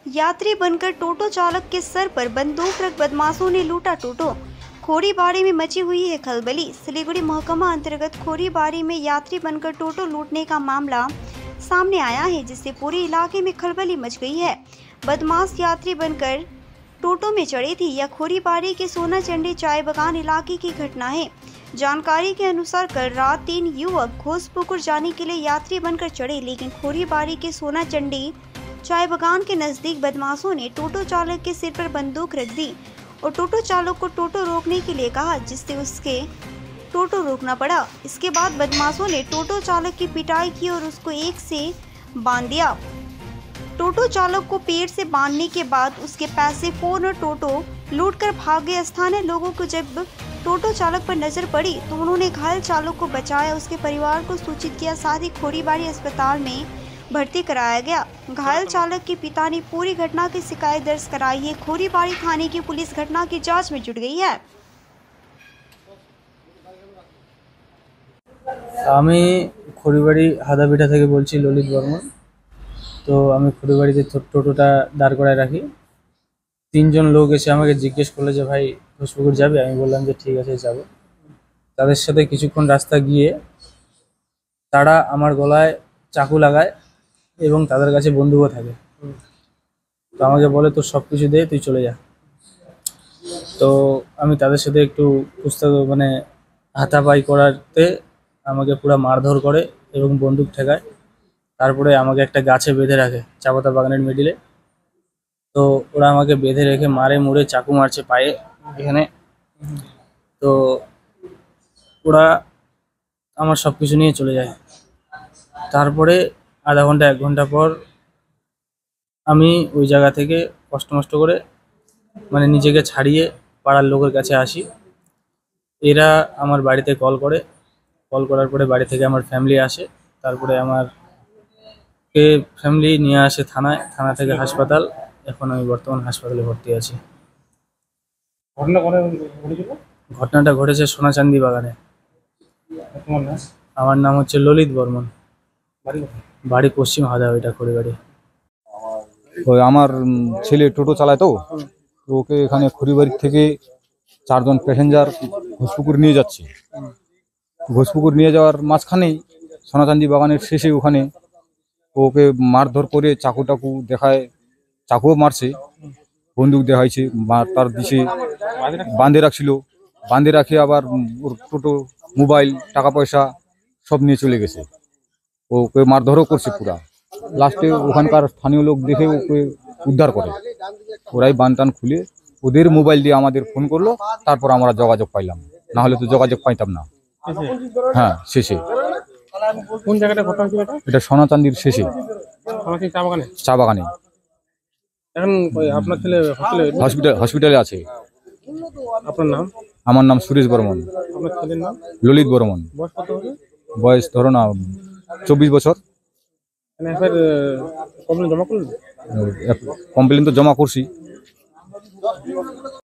यात्री बनकर टोटो चालक के सर पर बंदूक रख बदमाशों ने लूटा टोटो। खोरीबारी में मची हुई है खलबली। सिलीगुड़ी महकमा अंतर्गत खोरीबारी में यात्री बनकर टोटो लूटने का मामला सामने आया है, जिससे पूरे इलाके में खलबली मच गई है। बदमाश यात्री बनकर टोटो में चढ़े थे। यह खोरीबारी के सोना चंडी चाय बागान इलाके की घटना है। जानकारी के अनुसार कल रात 3 युवक घोसपुकुर जाने के लिए यात्री बनकर चढ़े, लेकिन खोरीबारी के सोना चंडी चाय बागान के नजदीक बदमाशों ने टोटो चालक के सिर पर बंदूक रख दी और टोटो चालक को टोटो रोकने के लिए कहा, जिससे उसके टोटो रोकना पड़ा। इसके बाद बदमाशों ने टोटो चालक की पिटाई की और उसको एक से बांध दिया। टोटो चालक को पेड़ से बांधने के बाद उसके पैसे, फोन और टोटो लूटकर भाग गए। स्थानीय लोगों को जब टोटो चालक पर नजर पड़ी तो उन्होंने घायल चालक को बचाया, उसके परिवार को सूचित किया। साथ ही खोरीबारी अस्पताल में भर्ती कराया गया। घायल चालक के पिता ने पूरी घटना की शिकायत दर्ज कराई है। खोरीबारी थाने की पुलिस घटना की जांच में जुट गई है। আমি খড়িবাড়ি হাদাপিঠা থেকে বলছি, ললিত বর্মন। তো আমি খড়িবাড়িতে টোটোটা দাঁড় করায় রাখি। 3 জন লোক এসে আমাকে জিজ্ঞেস করলো যে ভাই ঘোষপুকুর যাবে? আমি বললাম যে ঠিক আছে যাব। তাদের সাথে কিছুক্ষণ রাস্তা গিয়ে তারা আমার গলায় চাকু লাগায় এবং তাদের কাছে বন্দুকও থাকে। তো আমাকে বলে তোর সব কিছু দে, তুই চলে যা। তো আমি তাদের সাথে একটু পুস্তক হাতাপাই করাতে আমাকে পুরো মারধর করে এবং বন্দুক ঠেকায়। তারপরে আমাকে একটা গাছে বেঁধে রাখে, চা পাতা বাগানের মিডিলে। তো ওরা আমাকে বেঁধে রেখে মারে, মুড়ে চাকু মারছে পায়ে এখানে। তো ওরা আমার সব কিছু নিয়ে চলে যায়। তারপরে আধা ঘন্টা 1 ঘন্টা পর আমি ওই জায়গা থেকে কষ্ট মষ্ট করে নিজেকে ছাড়িয়ে পাড়ার লোকের কাছে আসি। এরা আমার বাড়িতে কল করার পরে বাড়ি থেকে আমার ফ্যামিলি আসে। তারপরে আমারকে ফ্যামিলি নিয়ে আসে থানায়, থানা থেকে হাসপাতাল। এখন আমি বর্তমান হাসপাতালে ভর্তি আছি। ঘটনাটা ঘটেছে সোনাচান্দি বাগানে। আমার নাম হচ্ছে ললিত বর্মন, বাড়ি পশ্চিম হাদাপিঠা, খড়িবাড়ি। ওই আমার ছেলে টোটো চালায়, তো ওকে এখানে খড়িবাড়ি থেকে 4 জন প্যাসেঞ্জার ঘোষপুকুর নিয়ে যাচ্ছে। ঘোষপুকুর নিয়ে যাওয়ার মাঝখানেই সোনাচান্দি বাগানের শেষে ওখানে ওকে মারধর করে চাকু টাকু দেখায়, চাকুও মারছে, বন্দুক দেখাইছে, তার দিশে বাঁধে রাখছিল। বাঁধে রাখে আবার ওর টোটো, মোবাইল, টাকা পয়সা সব নিয়ে চলে গেছে। ওকে মারধরও করছে পুরা। লাস্টে ওখানকার স্থানীয় লোক দেখে ওকে উদ্ধার করে। ওরাই বানটান খুলে ওদের মোবাইল দিয়ে আমাদের ফোন করলো, তারপর আমরা যোগাযোগ পাইলাম, না হলে তো যোগাযোগ পাইতাম না। হ্যাঁ, শেষে। কোন জায়গাটা ঘটনা হয়েছিল এটা সোনাচান্দির শেষে, চা বাগানে। এখন আপনার ছেলে হসপিটালে আছে। আপনার নাম? আমার নাম সুরেশ বর্মন। আপনার ছেলের নাম? ললিত বর্মন। বয়স কত হবে? বয়স ধরো না 24 বছর। কমপ্লেন জমা করলেন? কমপ্লেন তো জমা করছি।